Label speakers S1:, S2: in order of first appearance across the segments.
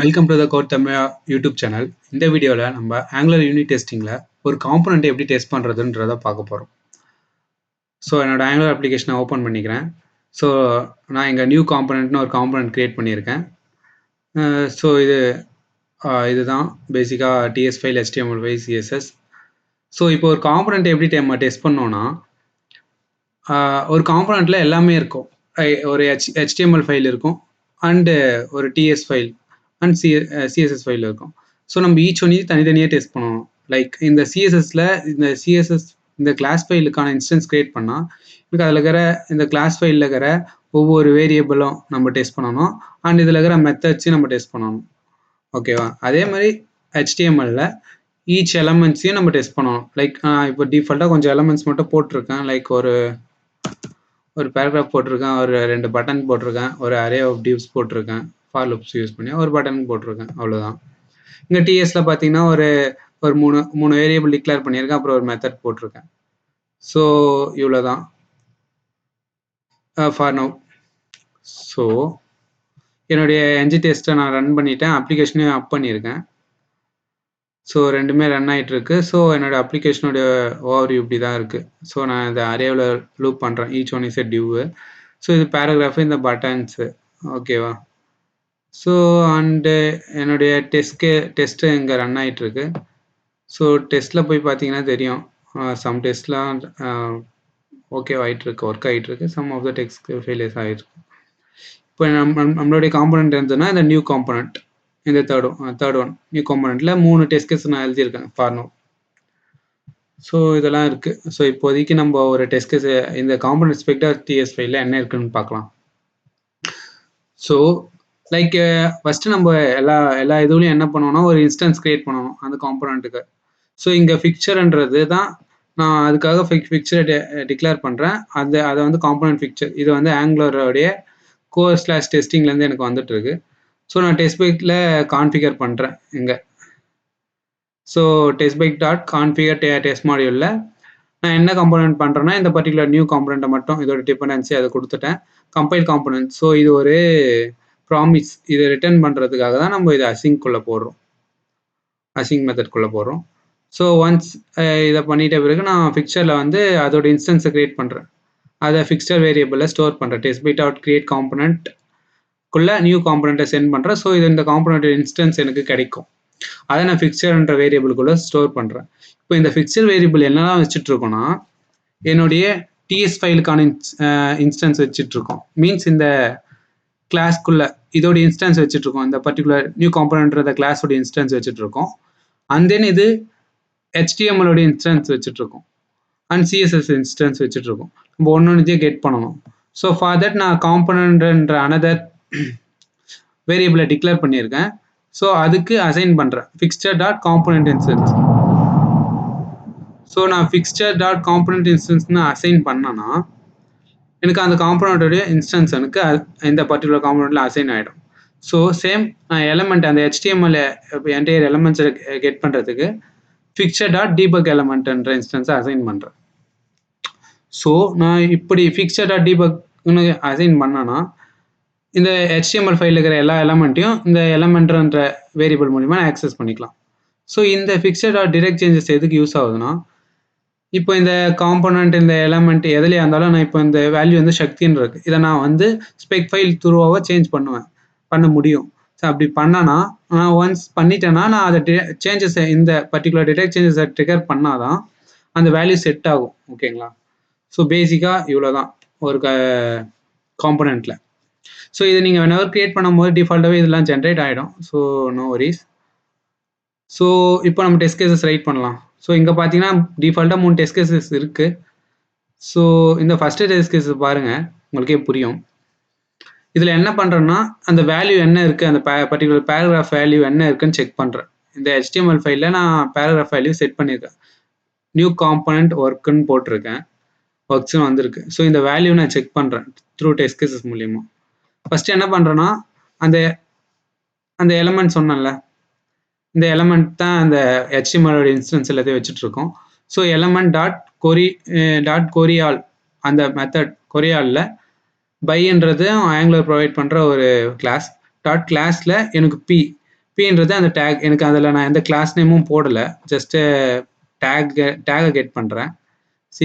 S1: Welcome to the code Tamizha YouTube channel. இந்த வீடியோவில் நம்ம ஆங்குலர் யூனிட் டெஸ்டிங்கில் ஒரு காம்பனண்ட் எப்படி டெஸ்ட் பண்ணுறதுன்றத பார்க்க போகிறோம். ஸோ என்னோட ஆங்குலர் அப்ளிகேஷனை ஓப்பன் பண்ணிக்கிறேன். ஸோ நான் இங்கே நியூ காம்பனண்ட்னு ஒரு காம்பனண்ட் க்ரியேட் பண்ணியிருக்கேன். ஸோ இதுதான் பேசிக்காக TS file, HTML file, CSS. So இப்போ ஒரு காம்பனண்ட் எப்படி டெஸ்ட் பண்ணோன்னா, ஒரு காம்பனண்ட்டில் எல்லாமே இருக்கும். ஒரு HTML ஃபைல் இருக்கும் அண்டு ஒரு TS file and CSS file இருக்கும். ஸோ நம்ம ஈச் ஒன்னையும் தனித்தனியாக டெஸ்ட் பண்ணணும். லைக் இந்த CSSல இந்த கிளாஸ் ஃபைலுக்கான இன்ஸ்டன்ஸ் கிரியேட் பண்ணால் எனக்கு அதில் இருக்கிற இந்த கிளாஸ் ஃபைலில் இருக்கிற ஒவ்வொரு வேரியபிளும் நம்ம டெஸ்ட் பண்ணணும். அண்ட் இதில் இருக்கிற மெத்தட்ஸையும் நம்ம டெஸ்ட் பண்ணணும். ஓகேவா? அதே மாதிரி HTMLல ஈச் எலமெண்ட்ஸையும் நம்ம டெஸ்ட் பண்ணணும். லைக் இப்போ டிஃபால்ட்டாக கொஞ்சம் எலமெண்ட்ஸ் மட்டும் போட்டிருக்கேன். லைக் ஒரு பேராகிராஃப் போட்டிருக்கேன், ஒரு 2 பட்டன் போட்டிருக்கேன், ஒரு அரே ஆஃப் டிவ்ஸ் போட்டிருக்கேன், ஃபார் லூப்ஸ் யூஸ் பண்ணி ஒரு பட்டன் போட்டிருக்கேன், அவ்வளோதான். இங்கே டிஎஸ்ல பார்த்தீங்கன்னா ஒரு மூணு வேரியபிள் டிக்ளேர் பண்ணியிருக்கேன், அப்புறம் ஒரு மெத்தட் போட்டிருக்கேன். ஸோ இவ்வளோதான் ஃபார் நவ். ஸோ என்னுடைய என்ஜி டெஸ்ட்டை நான் ரன் பண்ணிட்டேன், அப்ளிகேஷனையும் அப் பண்ணியிருக்கேன். ஸோ ரெண்டுமே ரன் ஆகிட்டு இருக்கு. ஸோ என்னோட அப்ளிகேஷனோட ஓவர்வியூ இப்படி தான் இருக்குது. ஸோ நான் இந்த அரேவில் லூப் பண்ணுறேன், each one is a div. So இது பேராகிராஃபு, இந்த பட்டன்ஸு. ஓகேவா? ஸோ அண்டு என்னுடைய டெஸ்ட்டு இங்கே ரன் ஆகிட்டுருக்கு. ஸோ டெஸ்ட்டில் போய் பார்த்தீங்கன்னா தெரியும், சம் டெஸ்ட்லாம் ஓகே ஆகிட்டுருக்கு, ஒர்க் ஆகிட்டுருக்கு. Some of the test failures ஆகிருக்கு. இப்போ நம்மளுடைய காம்பனண்ட் இருந்ததுன்னா இந்த நியூ காம்பனண்ட், இந்த தேர்ட் ஒன் நியூ காம்பனண்ட்டில் 3 டெஸ்ட் கேஸ் நான் எழுதியிருக்கேன் ஃபார் நவ். ஸோ இதெல்லாம் இருக்குது. ஸோ இப்போதைக்கு நம்ம ஒரு டெஸ்ட் கேஸ் இந்த காம்பனண்ட் ஸ்பெக்டர் TS ஃபைலில் என்ன இருக்குன்னு பார்க்கலாம். ஸோ லைக் ஃபஸ்ட்டு நம்ம எல்லா இதுலையும் என்ன பண்ணணும்னா ஒரு இன்ஸ்டன்ஸ் கிரியேட் பண்ணணும் அந்த காம்பனண்ட்டுக்கு. ஸோ இங்கே ஃபிக்சர்ன்றது தான் நான் அதுக்காக ஃபிக்சரை டிக்ளேர் பண்ணுறேன். அதை வந்து காம்பனண்ட் ஃபிக்சர், இது வந்து ஆங்குலரோடைய core/testingலேருந்து எனக்கு வந்துட்டுருக்கு. ஸோ நான் டெஸ்ட்பைக்கில் கான்ஃபிகர் பண்ணுறேன் இங்கே. ஸோ testbike.configure டெஸ்ட் மாடியூலில் நான் என்ன காம்பனண்ட் பண்ணுறேன்னா இந்த பர்டிகுலர் நியூ காம்பனண்ட்டை மட்டும் இதோட டிபெண்டன்சி அதை கொடுத்துட்டேன், கம்பைல் காம்பனண்ட். ஸோ இது ஒரு ப்ராமிஸ், இதை ரிட்டர்ன் பண்ணுறதுக்காக தான் நம்ம இதை அசிங்குள்ளே போடுறோம், அசிங் மெத்தட்குள்ளே போடுறோம். ஸோ ஒன்ஸ் இதை பண்ணிட்ட பிறகு நான் ஃபிக்சரில் வந்து அதோட இன்ஸ்டன்ஸை க்ரியேட் பண்ணுறேன், அதை ஃபிக்சர் வேரியபிளில் ஸ்டோர் பண்ணுறேன். testbike.create காம்பனண்ட்குள்ளே நியூ காம்பனண்ட்டை சென்ட் பண்ணுறேன். ஸோ இது இந்த காம்பனண்ட் இன்ஸ்டன்ஸ் எனக்கு கிடைக்கும், அதை நான் ஃபிக்சர்ன்ற வேரியபிளுக்குள்ளே ஸ்டோர் பண்ணுறேன். இப்போ இந்த ஃபிக்சர் வேரியபிள் என்னெல்லாம் வச்சுட்ருக்கோன்னா என்னுடைய டிஎஸ் ஃபைலுக்கான இன்ஸ்டன்ஸ் வச்சுட்ருக்கோம். மீன்ஸ் இந்த கிளாஸ்க்குள்ளே இதோட இன்ஸ்டன்ஸ் வச்சுட்ருக்கோம், இந்த பர்டிகுலர் நியூ காம்பனண்ட்ன்ற கிளாஸோட இன்ஸ்டன்ஸ் வச்சுட்ருக்கோம். அண்ட் தென் இது HTMLோட இன்ஸ்டன்ஸ் வச்சுட்ருக்கோம் அண்ட் CSS இன்ஸ்டன்ஸ் வச்சுட்ருக்கோம். நம்ம ஒன்று கெட் பண்ணணும். ஸோ ஃபார் தட் நான் காம்பனண்ட்ன்ற அனதர் வேரியபிளை டிக்ளேர் பண்ணியிருக்கேன். ஸோ அதுக்கு அசைன் பண்ணுறேன் fixture.component instance. ஸோ நான் fixture.component instanceன்னு அசைன் பண்ணேன்னா எனக்கு அந்த காம்பனண்ட்டோடைய இன்ஸ்டன்ஸ் எனக்கு இந்த பர்டிகுலர் காம்பனண்ட்டில் அசைன் ஆகிடும். ஸோ சேம் நான் எலமெண்ட் அந்த HTML என்டையர் எலமெண்ட்ஸை கெட் பண்ணுறதுக்கு fixture.debug எலமெண்ட்ன்ற இன்ஸ்டன்ஸை அசைன் பண்ணுறேன். ஸோ நான் இப்படி fixture.debugன்னு அசைன் பண்ணேன்னா இந்த HTML ஃபைலில் இருக்கிற எல்லா எலமெண்ட்டையும் இந்த எலமெண்ட்ன்ற வேரியபிள் மூலிமா நான் ஆக்சஸ் பண்ணிக்கலாம். ஸோ இந்த fixture.direct changes எதுக்கு யூஸ் ஆகுதுன்னா, இப்போ இந்த காம்பனண்ட் இந்த எலமெண்ட் எதுலையா இருந்தாலும் நான் இப்போ இந்த வேல்யூ வந்து சக்தின்னு இருக்கு, இதை நான் வந்து ஸ்பெக் ஃபைல் த்ரூவாக சேஞ்ச் பண்ண முடியும். ஸோ அப்படி பண்ணனா நான் ஒன்ஸ் பண்ணிட்டேன்னா நான் அதை சேஞ்சஸ் இந்த பர்டிகுலர் டிடெக்ட் சேஞ்சஸை ட்ரிகர் பண்ணாதான் அந்த வேல்யூ செட் ஆகும். ஓகேங்களா? ஸோ பேசிக்காக இவ்வளோ தான் ஒரு காம்பனண்ட்டில். ஸோ இதை நீங்கள் whenever கிரியேட் பண்ணும்போது டிஃபால்ட்டாகவே இதெல்லாம் ஜென்ரேட் ஆகிடும். So no worries. ஸோ இப்போ நம்ம டெஸ்ட் கேசஸ் ரைட் பண்ணலாம். ஸோ இங்கே பார்த்தீங்கன்னா டிஃபால்ட்டாக 3 டெஸ்ட் கேசஸ் இருக்குது. ஸோ இந்த ஃபஸ்ட்டு டெஸ்ட் கேஸஸ் பாருங்கள், உங்களுக்கே புரியும். இதில் என்ன பண்ணுறேன்னா அந்த வேல்யூ என்ன இருக்குது, அந்த பர்டிகுலர் பேராகிராஃப் வேல்யூ என்ன இருக்குன்னு செக் பண்ணுறேன். இந்த HTML ஃபைலில் நான் பேராகிராஃப் வேல்யூ செட் பண்ணியிருக்கேன், நியூ காம்பனண்ட் ஒர்க்குன்னு போட்டிருக்கேன், ஒர்க்ஸ்னு வந்திருக்கு. ஸோ இந்த வேல்யூ நான் செக் பண்ணுறேன் த்ரூ டெஸ்ட் கேசஸ் மூலிமா. ஃபஸ்ட்டு என்ன பண்ணுறேன்னா அந்த எலமெண்ட் சொன்னேன்ல, இந்த எலமெண்ட் தான் அந்த HTML இன்ஸ்டன்ஸ் எல்லாத்தையும் வச்சுட்ருக்கோம். ஸோ எலமெண்ட் டாட் கொரியால் அந்த மெத்தட் கொரியாலில் பைன்றது ஆங்குலர் ப்ரொவைட் பண்ணுற ஒரு கிளாஸ். டாட் கிளாஸில் எனக்கு P பீன்றது அந்த டேக். எனக்கு அதில் நான் எந்த கிளாஸ் நேமும் போடலை, ஜஸ்ட்டு டேகை கெட் பண்ணுறேன்.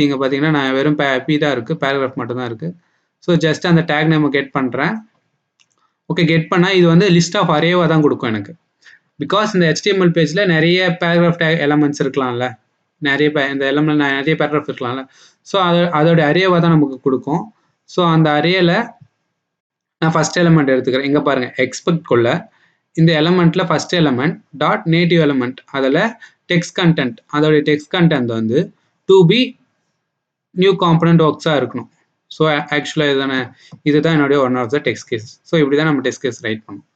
S1: இங்கே பார்த்தீங்கன்னா நான் வெறும் பி தான் இருக்குது, பேராகிராஃப் மட்டும் தான் இருக்குது. ஸோ ஜஸ்ட் அந்த டேக் நேமை கெட் பண்ணுறேன். ஓகே, கெட் பண்ணால் இது வந்து லிஸ்ட் ஆஃப் அரேவாக தான் கொடுக்கும் எனக்கு. பிகாஸ் இந்த HTML பேஜில் நிறைய பேராகிராஃப் டேக் எலமெண்ட்ஸ் இருக்கலாம்ல, இந்த எலமெண்ட் நிறைய பேராகிராஃப் இருக்கலாம்ல. ஸோ அதோட அரேவாக தான் நமக்கு கொடுக்கும். ஸோ அந்த அரேல நான் ஃபர்ஸ்ட் எலமெண்ட் எடுத்துக்கிறேன். இங்கே பாருங்கள், எக்ஸ்பெக்ட் கொள்ள இந்த எலமெண்ட்டில் first element dot native element, அதில் டெக்ஸ்ட் கண்டென்ட், அதோடைய டெக்ஸ்ட் கண்டென்ட் வந்து டு பி நியூ காம்பனண்ட் ஒர்க்ஸாக இருக்கணும். ஸோ ஆக்சுவலாக இதுதான் என்னுடைய one of the text case. So இப்படி தான் நம்ம டெக்ஸ்ட் கேஸ் ரைட் பண்ணணும்.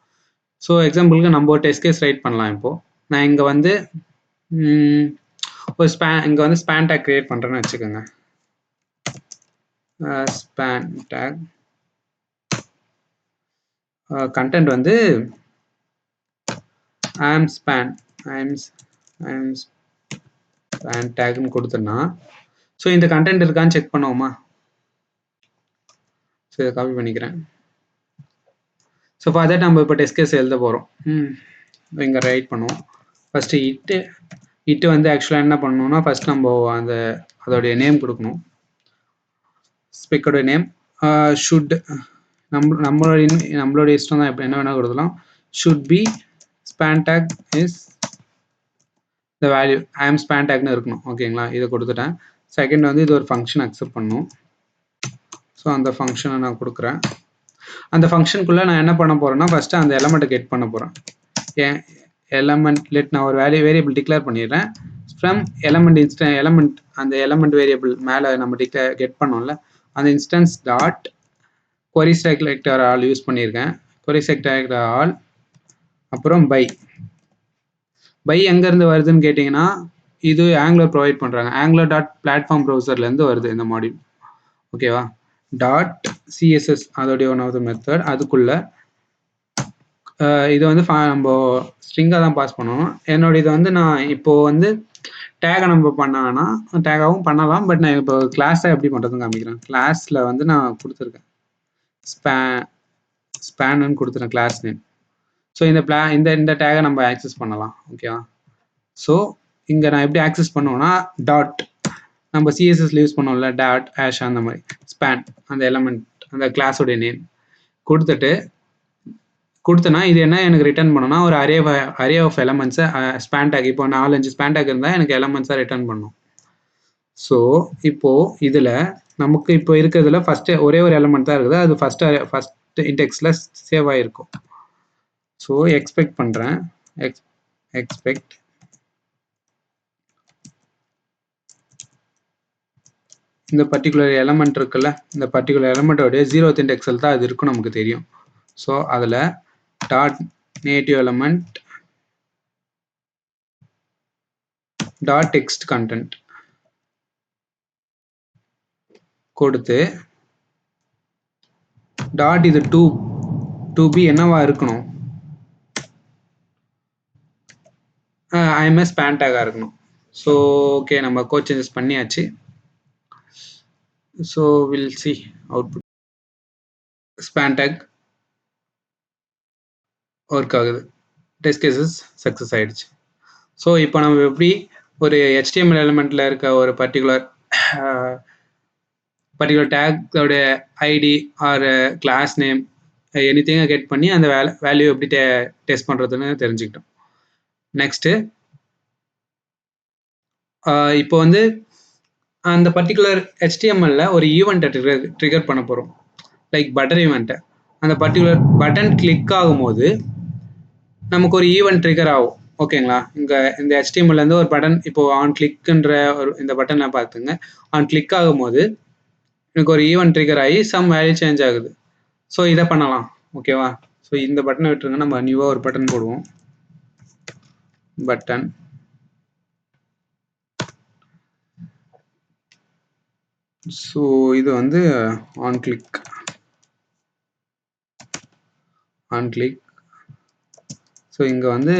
S1: ஸோ எக்ஸாம்பிளுக்கு நம்ம ஒரு டெஸ்ட் கேஸ் ரைட் பண்ணலாம். இப்போது நான் இங்கே வந்து ஒரு இங்கே வந்து ஸ்பேன் டேக் கிரியேட் பண்ணுறேன்னு வச்சுக்கோங்க. ஸ்பேன் டேக் கண்டென்ட் வந்து ஐம் ஸ்பேன் டேக்னு கொடுத்தோன்னா, ஸோ இந்த கண்டென்ட் இருக்கான்னு செக் பண்ணுவோமா? ஸோ இதை காப்பி பண்ணிக்கிறேன். ஸோ ஃபார் தட் நம்ம இப்போ டெஸ்ட் கேஸ் எழுத போகிறோம். இங்கே ரைட் பண்ணுவோம். ஃபஸ்ட்டு இட்டு வந்து ஆக்சுவலாக என்ன பண்ணணும்னா, ஃபஸ்ட் நம்ம அதோடைய நேம் கொடுக்கணும். ஸ்பெக்கோட நேம் ஷுட் நம்மளோட இஷ்டம் தான், இப்போ என்ன வேணால் கொடுக்கலாம். Should be span tag is the value, I am span டேக்னு இருக்கணும். ஓகேங்களா, இதை கொடுத்துட்டேன். செகண்ட் வந்து இது ஒரு ஃபங்க்ஷன் அக்செப்ட் பண்ணணும். ஸோ அந்த ஃபங்க்ஷனை நான் கொடுக்குறேன். அந்த ஃபங்க்ஷனுக்குள்ளே நான் என்ன பண்ண போகிறேன்னா, ஃபஸ்ட்டு அந்த எலமெண்ட்டை கெட் பண்ண போகிறேன். எலமெண்ட் நான் ஒரு வேரியபிள் டிக்ளேர் பண்ணிடுறேன். ஃப்ரம் எலமெண்ட் அந்த எலமெண்ட் வேரியபிள் மேலே நம்ம கெட் பண்ணோம்ல, அந்த instance dot query selector all use பண்ணியிருக்கேன். query selector ஆல் அப்புறம் பை எங்கேருந்து வருதுன்னு கேட்டிங்கன்னா, இது ஆங்குலர் ப்ரொவைட் பண்ணுறாங்க. ஆங்குலர் டாட் பிளாட்ஃபார்ம் ப்ரௌசர்லேருந்து வருது இந்த மாடியூல். ஓகேவா, டாட் CSS அதோடைய ஒன் ஆஃப் த மெத்தட். அதுக்குள்ளே இது வந்து நம்ம ஸ்ட்ரிங்காக தான் பாஸ் பண்ணணும். என்னோட இதை வந்து நான் இப்போது வந்து டேகை நம்ம பண்ணாங்கன்னா டேகாகவும் பண்ணலாம். பட் நான் இப்போ கிளாஸை எப்படி பண்ணுறதுன்னு காமிக்கிறேன். கிளாஸில் வந்து நான் கொடுத்துருக்கேன் ஸ்பேன்னு கொடுத்துருக்கேன் கிளாஸ் நேம். ஸோ இந்த டேகை நம்ம ஆக்சஸ் பண்ணலாம். ஓகேவா, ஸோ இங்கே நான் எப்படி ஆக்சஸ் பண்ணுவேன்னா, டாட் நம்ம CSSல யூஸ் பண்ணோம்ல, டாட் ஹேஷ் அந்த மாதிரி ஸ்பேன் அந்த எலமெண்ட் அந்த கிளாஸோடைய நேம் கொடுத்தனா இது என்ன எனக்கு ரிட்டர்ன் பண்ணணும்னா, ஒரு அரே ஆஃப் எலமெண்ட்ஸை ஸ்பேன் டேக். இப்போ 4-5 ஸ்பேன் டேக் இருந்தால் எனக்கு எலமெண்ட்ஸாக ரிட்டர்ன் பண்ணும். ஸோ இப்போது இதில் நமக்கு இப்போ இருக்கிறதுல ஃபஸ்ட்டு ஒரே ஒரு எலமெண்ட் தான் இருக்குது. அது ஃபஸ்ட் இண்டெக்ஸில் சேவ் ஆகிருக்கும். ஸோ எக்ஸ்பெக்ட் பண்ணுறேன். எக்ஸ்பெக்ட் இந்த பர்டிகுலர் எலமெண்ட் இருக்குல்ல, இந்த பர்டிகுலர் எலமெண்ட்டோடைய 0th இண்டெக்ஸில் தான் அது இருக்கும், நமக்கு தெரியும். ஸோ அதில் dot native element dot text content கொடுத்து டாட் இது டு பி என்னவா இருக்கணும், ஐஎம்எஸ் ஸ்பேன் டேக்காக இருக்கணும். ஸோ ஓகே, நம்ம கோட் சேஞ்சஸ் பண்ணியாச்சு. So will see output. Span tag work ஆகுது, டெஸ்ட் கேசஸ் சக்ஸஸ் ஆகிடுச்சு. ஸோ இப்போ நம்ம எப்படி ஒரு HTML எலிமெண்ட்டில் இருக்க ஒரு பர்டிகுலர் டேக்கோட ஐடி ஆர் கிளாஸ் நேம் எனிதிங்கை கெட் பண்ணி அந்த வேல்யூ எப்படி டெஸ்ட் பண்ணுறதுன்னு தெரிஞ்சுக்கிட்டோம். நெக்ஸ்ட்டு இப்போ வந்து அந்த பர்டிகுலர் HTMLல ஒரு ஈவெண்ட்டை ட்ரிகர் பண்ண போகிறோம், லைக் பட்டன் ஈவெண்ட்டை. அந்த பர்டிகுலர் பட்டன் கிளிக் ஆகும்போது நமக்கு ஒரு ஈவெண்ட் ட்ரிகர் ஆகும். ஓகேங்களா, இங்கே இந்த HTMLலேருந்து ஒரு பட்டன் இப்போ ஆன் கிளிக்குன்ற இந்த பட்டனை பார்த்துங்க. ஆன் கிளிக் ஆகும்போது எனக்கு ஒரு ஈவெண்ட் ட்ரிகர் ஆகி சம் வேல்யூ சேஞ்ச் ஆகுது. ஸோ இதை பண்ணலாம். ஓகேவா, ஸோ இந்த பட்டனை விட்டுருங்க, நம்ம நியூவாக ஒரு பட்டன் போடுவோம். பட்டன் ஸோ இது வந்து ஆன் கிளிக் ஸோ இங்கே வந்து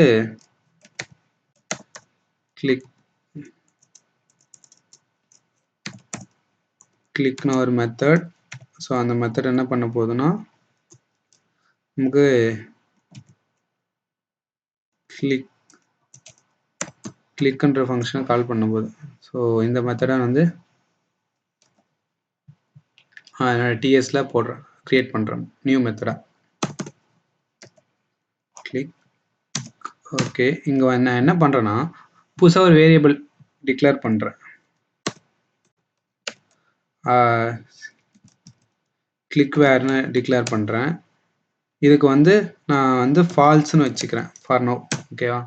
S1: கிளிக்னு ஒரு மெத்தட். ஸோ அந்த மெத்தட் என்ன பண்ண போகுதுன்னா, நமக்கு கிளிக்ன்ற ஃபங்க்ஷனை கால் பண்ணும்போது. ஸோ இந்த மெத்தடை வந்து என்னோட டிஎஸ்ல போடுறேன், கிரியேட் பண்ணுறேன் நியூ மெத்தடா. கிளிக். ஓகே, இங்கே நான் என்ன பண்ணுறேன்னா புதுசாக ஒரு வேரியபிள் டிக்ளேர் பண்ணுறேன். கிளிக் வேர்னு டிக்ளேர் பண்ணுறேன். இதுக்கு வந்து நான் வந்து ஃபால்ஸ்னு வச்சுக்கிறேன் ஃபார் நோ. ஓகேவா?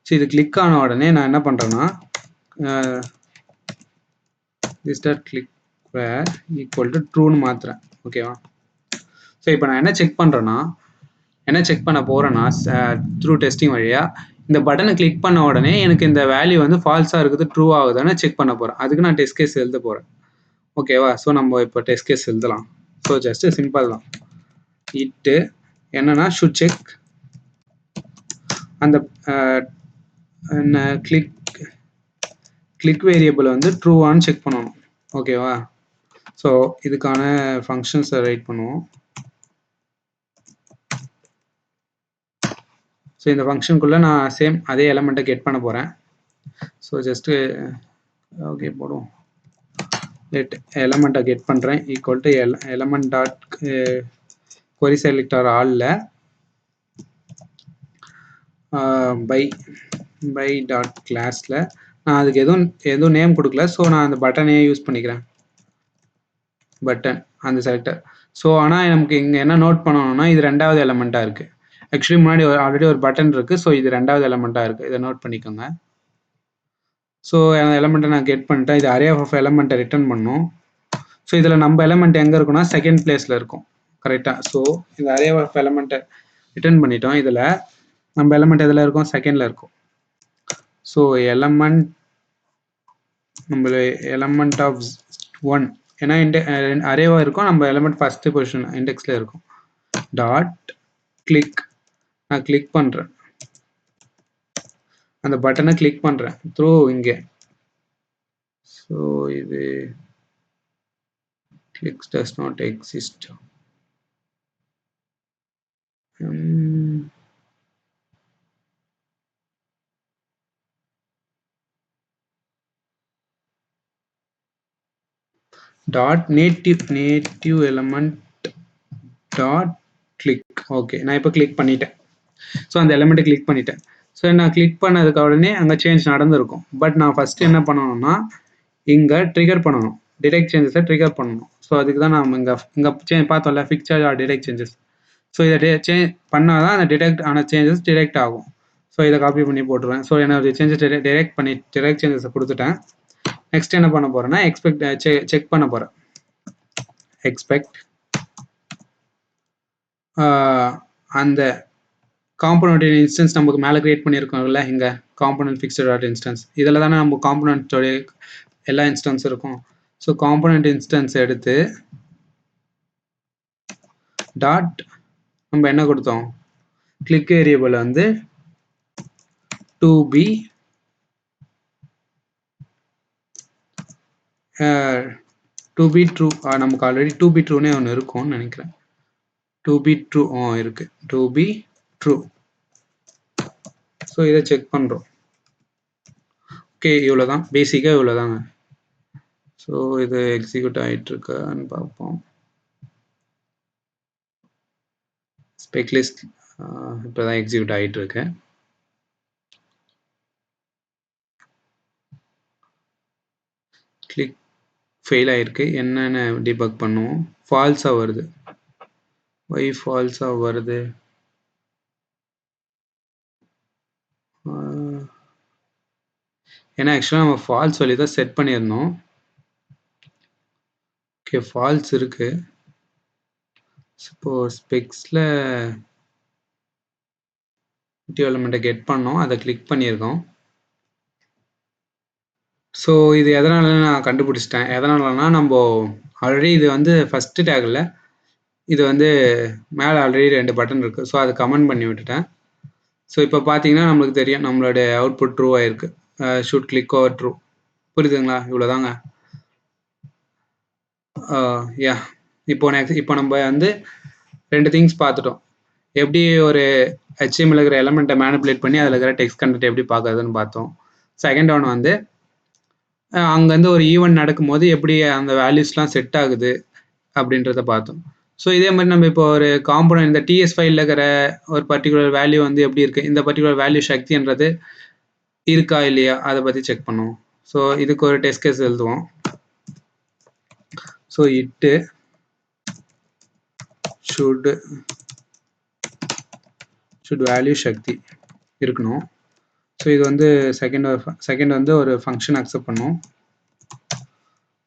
S1: ஸோ இது கிளிக் ஆன உடனே நான் என்ன பண்ணுறேன்னா கிளிக் வேர் ஈக்குவல் டு ட்ரூன்னு மாற்றுறேன். ஓகேவா? ஸோ இப்போ நான் என்ன செக் பண்ணுறேன்னா செக் பண்ண போகிறேன்னா த்ரூ டெஸ்டிங் வழியாக இந்த பட்டனை கிளிக் பண்ண உடனே எனக்கு இந்த வேல்யூ வந்து ஃபால்ஸாக இருக்குது ட்ரூ ஆகுதான்னு செக் பண்ண போகிறேன். அதுக்கு நான் டெஸ்ட் கேஸ் எழுத போகிறேன். ஓகேவா? ஸோ நம்ம இப்போ டெஸ்ட் கேஸ் எழுதலாம். ஸோ ஜஸ்ட் சிம்பிள் தான். இட்டு என்னன்னா ஷுட் செக் அந்த கிளிக் வேரியபிள் வந்து ட்ரூவான்னு செக் பண்ணணும். ஓகேவா? ஸோ இதுக்கான ஃபங்க்ஷன்ஸை ரைட் பண்ணுவோம். ஸோ இந்த ஃபங்க்ஷனுக்குள்ளே நான் சேம் அதே எலமெண்ட்டை கெட் பண்ண போகிறேன். ஸோ ஜஸ்ட்டு ஓகே போடுவோம். லெட் எலமெண்ட்டை கெட் பண்ணுறேன் equal to element dot query selector ஆலில் பை டாட் கிளாஸில் நான் அதுக்கு எதுவும் நேம் கொடுக்கல. ஸோ நான் அந்த பட்டனையே யூஸ் பண்ணிக்கிறேன். பட்டன் அந்த செலக்டர். ஸோ ஆனால் நமக்கு இங்கே என்ன நோட் பண்ணணும்னா இது ரெண்டாவது எலமெண்ட்டாக இருக்குது. ஆக்சுவலி முன்னாடி ஆல்ரெடி ஒரு பட்டன் இருக்குது. ஸோ இது ரெண்டாவது எலமெண்ட்டாக இருக்குது. இதை நோட் பண்ணிக்கோங்க. ஸோ அந்த எலமெண்ட்டை நான் கெட் பண்ணிட்டேன். இது அரே ஆஃப் எலமெண்ட்டை ரிட்டர்ன் பண்ணும். ஸோ இதில் நம்ம எலமெண்ட் எங்கே இருக்குன்னா செகண்ட் பிளேஸில் இருக்கும். கரெக்டாக? ஸோ இந்த அரே ஆஃப் எலமெண்ட்டை ரிட்டர்ன் பண்ணிட்டோம். இதில் நம்ம எலமெண்ட் எதில் இருக்கும்? செகண்டில் இருக்கும். ஸோ எலமெண்ட் ஆஃப் 1 ஏன்னா அரேவாக இருக்கும். நம்ம எலமெண்ட் ஃபஸ்ட்டு பொசிஷன் இண்டெக்ஸில் இருக்கும். Dot click. நான் கிளிக் பண்ணுறேன், அந்த பட்டனை கிளிக் பண்ணுறேன் த்ரூ இங்கே. ஸோ இது clicks does not exist. Dot native element dot click. Okay, நான் இப்போ கிளிக் பண்ணிட்டேன். ஸோ அந்த எலமெண்ட்டை கிளிக் பண்ணிட்டேன். ஸோ நான் கிளிக் பண்ணதுக்கு உடனே அங்கே சேஞ்ச் நடந்திருக்கும். பட் நான் ஃபஸ்ட்டு என்ன பண்ணணும்னா இங்கே ட்ரிகர் பண்ணணும், டிடெக்ட் சேஞ்சஸை ட்ரிகர் பண்ணணும். ஸோ அதுக்கு தான் நம்ம இங்கே பார்த்தோம்ல fix charge or detect changes. So இதை பண்ணால் தான் அந்த டிடெக்ட் ஆன சேஞ்சஸ் டிடெக்ட் ஆகும். ஸோ இதை காப்பி பண்ணி போட்டுருவேன். ஸோ என்னோட சேஞ்சஸ் டிடெக்ட் சேஞ்சஸை கொடுத்துட்டேன். நெக்ஸ்ட் என்ன பண்ண போகிறேன்னா செக் பண்ண போகிறேன். எக்ஸ்பெக்ட் அந்த காம்பனண்ட் இன்ஸ்டன்ஸ் நமக்கு மேலே கிரியேட் பண்ணியிருக்கோம்ல, இங்கே காம்பனண்ட் ஃபிக்ஸ்டு டாட் இன்ஸ்டன்ஸ். இதில் தானே நம்ம காம்பனண்ட்டோடைய எல்லா இன்ஸ்டன்ஸ் இருக்கும். ஸோ காம்பனண்ட் இன்ஸ்டன்ஸ் எடுத்து டாட் நம்ம என்ன கொடுத்தோம், கிளிக் வேரியபிள் வந்து டு பி ட்ரூ. நமக்கு ஆல்ரெடி டு பி ட்ரூனே ஒன்று இருக்கும்னு நினைக்கிறேன். டு பி ட்ரூ இருக்கு, டு பி ட்ரூ. ஸோ இதை செக் பண்ணுறோம். ஓகே, இவ்வளோதான் பேசிக்காக, இவ்வளோதாங்க. ஸோ இது எக்ஸிக்யூட் ஆகிட்டு இருக்கான்னு பார்ப்போம். ஸ்பெக்லிஸ்ட் இப்போ தான் எக்ஸிக்யூட் ஆகிட்டு இருக்கு. கிளிக் ஃபெயில் ஆகிருக்கு. என்னென்ன டிபக் பண்ணுவோம். ஃபால்ஸாக வருது. ஒய் ஃபால்ஸாக வருது? ஏன்னா ஆக்சுவலாக நம்ம ஃபால்ஸ் வழி தான் செட் பண்ணியிருந்தோம். ஓகே, ஃபால்ஸ் இருக்கு. இப்போ ஸ்பெக்ஸில் எலமெண்ட்டை கெட் பண்ணோம், அதை கிளிக் பண்ணியிருக்கோம். ஸோ இது எதனால நான் கண்டுபிடிச்சிட்டேன். எதனாலனா நம்ம ஆல்ரெடி இது வந்து ஃபஸ்ட்டு டேக்கில் இது வந்து மேலே ஆல்ரெடி 2 பட்டன் இருக்குது. ஸோ அதை கமெண்ட் பண்ணி விட்டுட்டேன். ஸோ இப்போ பார்த்தீங்கன்னா நம்மளுக்கு தெரியும் நம்மளுடைய அவுட்புட் ட்ரூ ஆகிருக்கு. Should click over true. புரியுதுங்களா? இவ்வளோதாங்க. இப்போ நம்ம வந்து 2 திங்ஸ் பார்த்துட்டோம். எப்படி ஒரு HTML இருக்கிற எலமெண்ட்டை மேனிபுலேட் பண்ணி அதில் இருக்கிற டெக்ஸ்ட் கண்டென்ட் எப்படி பார்க்கறதுன்னு பார்த்தோம். செகண்ட் ஒன் வந்து அங்கேருந்து ஒரு ஈவெண்ட் நடக்கும்போது எப்படி அந்த வேல்யூஸ்லாம் செட் ஆகுது அப்படின்றத பார்த்தோம். ஸோ இதே மாதிரி நம்ம இப்போ ஒரு காம்பனன்ட் இந்த TS ஃபைலில் இருக்கிற ஒரு பர்டிகுலர் வேல்யூ வந்து எப்படி இருக்குது, இந்த பர்டிகுலர் வேல்யூ சக்தின்றது இருக்கா இல்லையா அதை பற்றி செக் பண்ணுவோம். ஸோ இதுக்கு ஒரு டெஸ்ட் கேஸ் எழுதுவோம். ஸோ இட்டு should value சக்தி இருக்கணும். ஸோ இது வந்து செகண்ட் வந்து ஒரு ஃபங்க்ஷன் அக்செப்ட் பண்ணும்.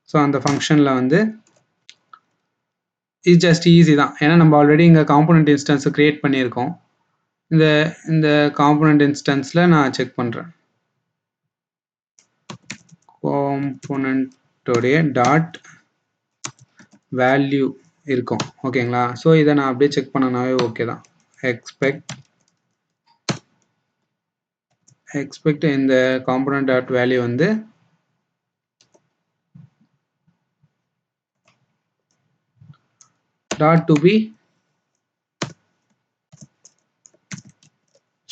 S1: ஸோ அந்த ஃபங்க்ஷனில் வந்து இது ஜஸ்ட் ஈஸி தான், ஏன்னா நம்ம ஆல்ரெடி இங்கே காம்போனன்ட் இன்ஸ்டன்ஸை க்ரியேட் பண்ணியிருக்கோம். இந்த காம்போனன்ட் இன்ஸ்டன்ஸில் நான் செக் பண்ணுறேன். காம்போனன்ட்டோடைய டாட் வேல்யூ இருக்கும், ஓகேங்களா. ஸோ இதை நான் அப்படியே செக் பண்ணனாவே ஓகே தான். எக்ஸ்பெக்ட் இந்த காம்போனன்ட் டாட் வேல்யூ வந்து டாட் டு பி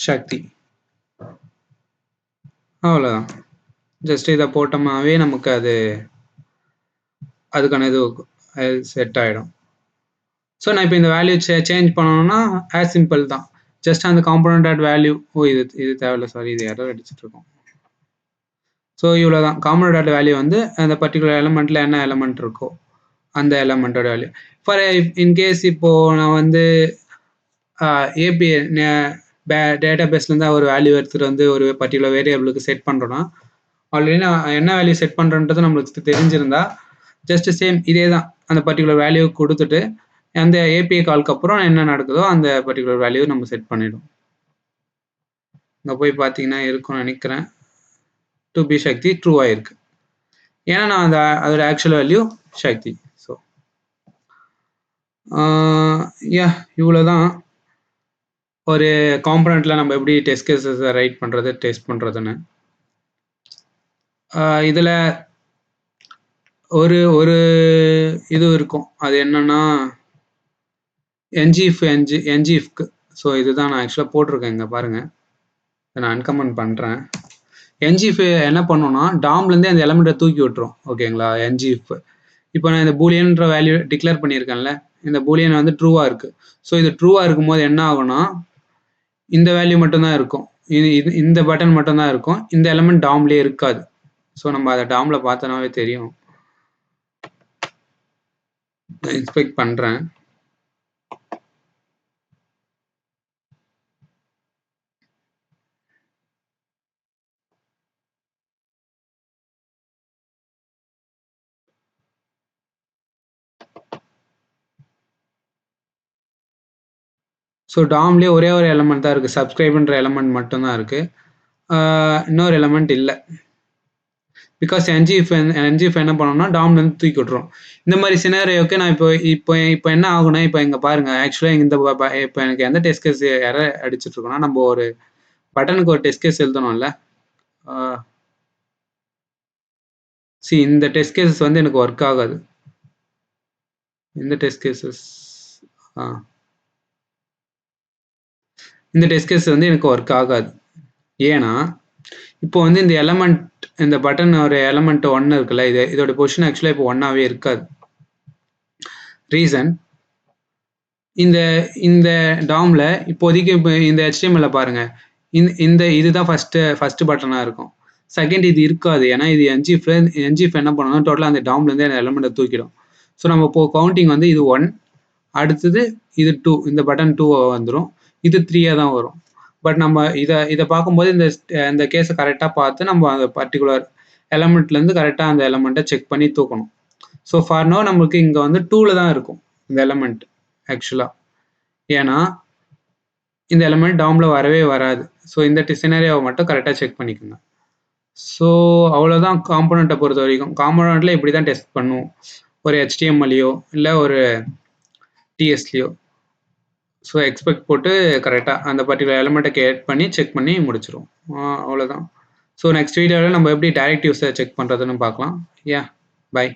S1: சக்தி, அவ்வளோதான். ஜஸ்ட் இதை போட்டோமாவே நமக்கு அதுக்கான இது செட் ஆகிடும். ஸோ நான் இப்போ இந்த வேல்யூ சேஞ்ச் பண்ணணும்னா ஆஸ் சிம்பிள் தான், ஜஸ்ட் அந்த காம்போனன்ட் டாட் வேல்யூ. இது தேவையில்லை, சாரி, இது எரர் அடிச்சுட்டு இருக்கோம். ஸோ இவ்வளோ தான். காம்போனன்ட் டாட் வேல்யூ வந்து அந்த பர்டிகுலர் எலமெண்ட்டில் என்ன எலமெண்ட் இருக்கோ அந்த எலமெண்ட்டோட வேல்யூ. ஃபார் இன்கேஸ் இப்போது நான் வந்து ஏபிஐ டேட்டா பேஸ்லேருந்து ஒரு வேல்யூ எடுத்துகிட்டு வந்து ஒரு பர்டிகுலர் வேரியபிளுக்கு செட் பண்ணுறோன்னா, ஆல்ரெடி நான் என்ன வேல்யூ செட் பண்ணுறன்றது நம்மளுக்கு தெரிஞ்சிருந்தா ஜஸ்ட் சேம் இதே தான், அந்த பர்டிகுலர் வேல்யூ கொடுத்துட்டு அந்த ஏபிஐ கால்க்கு அப்புறம் என்ன நடக்குதோ அந்த பர்டிகுலர் வேல்யூ நம்ம செட் பண்ணிடும். இங்கே போய் பார்த்தீங்கன்னா இருக்கும்னு நினைக்கிறேன், டு பி சக்தி ட்ரூவாக இருக்கு, ஏன்னா நான் அதோட ஆக்சுவல் வேல்யூ சக்தி. ஸோ இவ்வளோதான் ஒரு காம்போனன்ட்டில் நம்ம எப்படி டெஸ்ட் கேஸஸை ரைட் பண்ணுறது, டெஸ்ட் பண்ணுறதுன்னு. இதில் ஒரு இது இருக்கும், அது என்னன்னா ngIfக்கு. ஸோ இதுதான் நான் ஆக்சுவலாக போட்டிருக்கேன், இங்கே பாருங்கள், நான் அன்கமெண்ட் பண்ணுறேன். ngIf என்ன பண்ணோம்னா டாம்லேருந்தே அந்த எலமெண்ட்டை தூக்கி விட்டுரும், ஓகேங்களா. ngIf இப்போ நான் இந்த பூலியன்ற வேல்யூ டிக்ளேர் பண்ணியிருக்கேன்ல, இந்த பூலியன் வந்து ட்ரூவாக இருக்குது. ஸோ இது ட்ரூவாக இருக்கும்போது என்ன ஆகும்னா இந்த வேல்யூ மட்டும்தான் இருக்கும், இந்த பட்டன் மட்டும்தான் இருக்கும், இந்த எலமெண்ட் டாம்லேயே இருக்காது. ஸோ நம்ம அதை டாமில் பார்த்தோன்னாவே தெரியும். இன்ஸ்பெக்ட் பண்ணுறேன். ஸோ டாம்லேயே ஒரே ஒரு எலமெண்ட் தான் இருக்குது, சப்ஸ்கிரைப்ன்ற எலமெண்ட் மட்டும்தான் இருக்குது, இன்னொரு எலமெண்ட் இல்லை. பிகாஸ் ngIf என்ன பண்ணோம்னா டாம்லேருந்து தூக்கி விட்டுரும். இந்த மாதிரி சினாரியோக்கு நான் இப்போ என்ன ஆகுனா, இப்போ இங்கே பாருங்கள், ஆக்சுவலாக இப்போ எனக்கு எந்த டெஸ்ட் கேஸ் எரர் அடிச்சுட்டு இருக்கோம்னா, நம்ம ஒரு பட்டனுக்கு ஒரு டெஸ்ட் கேஸ் எழுதணும்ல. இந்த டெஸ்ட் கேசஸ் வந்து எனக்கு ஒர்க் ஆகாது. இந்த டெஸ்ட் கேசஸ் வந்து எனக்கு ஒர்க் ஆகாது. ஏன்னா இப்போ வந்து இந்த எலமெண்ட், இந்த பட்டன் ஒரு எலமெண்ட் 1 இருக்குல்ல, இதோட பொசிஷன் ஆக்சுவலாக இப்போ 1ஆவே இருக்காது. ரீசன், இந்த டாம்ல இப்போதைக்கு இப்போ இந்த HTML பாருங்க, இதுதான் ஃபர்ஸ்ட் பட்டனாக இருக்கும். செகண்ட் இது இருக்காது, ஏன்னா இது ngIf என்ன பண்ணணும், டோட்டலாக அந்த டாம்லேருந்து அந்த எலமெண்ட்டை தூக்கிடும். ஸோ நம்ம இப்போ கவுண்டிங் வந்து இது 1, அடுத்தது இது 2, இந்த பட்டன் 2 வந்துடும், இது 3 தான் வரும். பட் நம்ம இதை பார்க்கும்போது இந்த கேஸை கரெக்டாக பார்த்து நம்ம அந்த பர்டிகுலர் எலமெண்ட்லேருந்து கரெக்டாக அந்த எலமெண்ட்டை செக் பண்ணி தூக்கணும். ஸோ ஃபார் நோ நம்மளுக்கு இங்கே வந்து 2ல் தான் இருக்கும் இந்த எலமெண்ட் ஆக்சுவலாக, ஏன்னா இந்த எலமெண்ட் டாமில் வரவே வராது. ஸோ இந்த சினாரியோவை மட்டும் கரெக்டாக செக் பண்ணிக்கோங்க. ஸோ அவ்வளோதான் காம்போனண்ட்டை பொறுத்த வரைக்கும். காம்போனண்ட்டில் இப்படி தான் டெஸ்ட் பண்ணுவோம், ஒரு HTMLலையோ இல்லை ஒரு TSலையோ. ஸோ எக்ஸ்பெக்ட் போட்டு கரெக்டாக அந்த பர்டிகுலர் எலமெண்ட்டை கிரியேட் பண்ணி செக் பண்ணி முடிச்சிடும், அவ்வளோதான். ஸோ நெக்ஸ்ட் வீடியோவில் நம்ம எப்படி டைரக்டிவ்ஸை செக் பண்ணுறதுன்னு பார்க்கலாம். பை.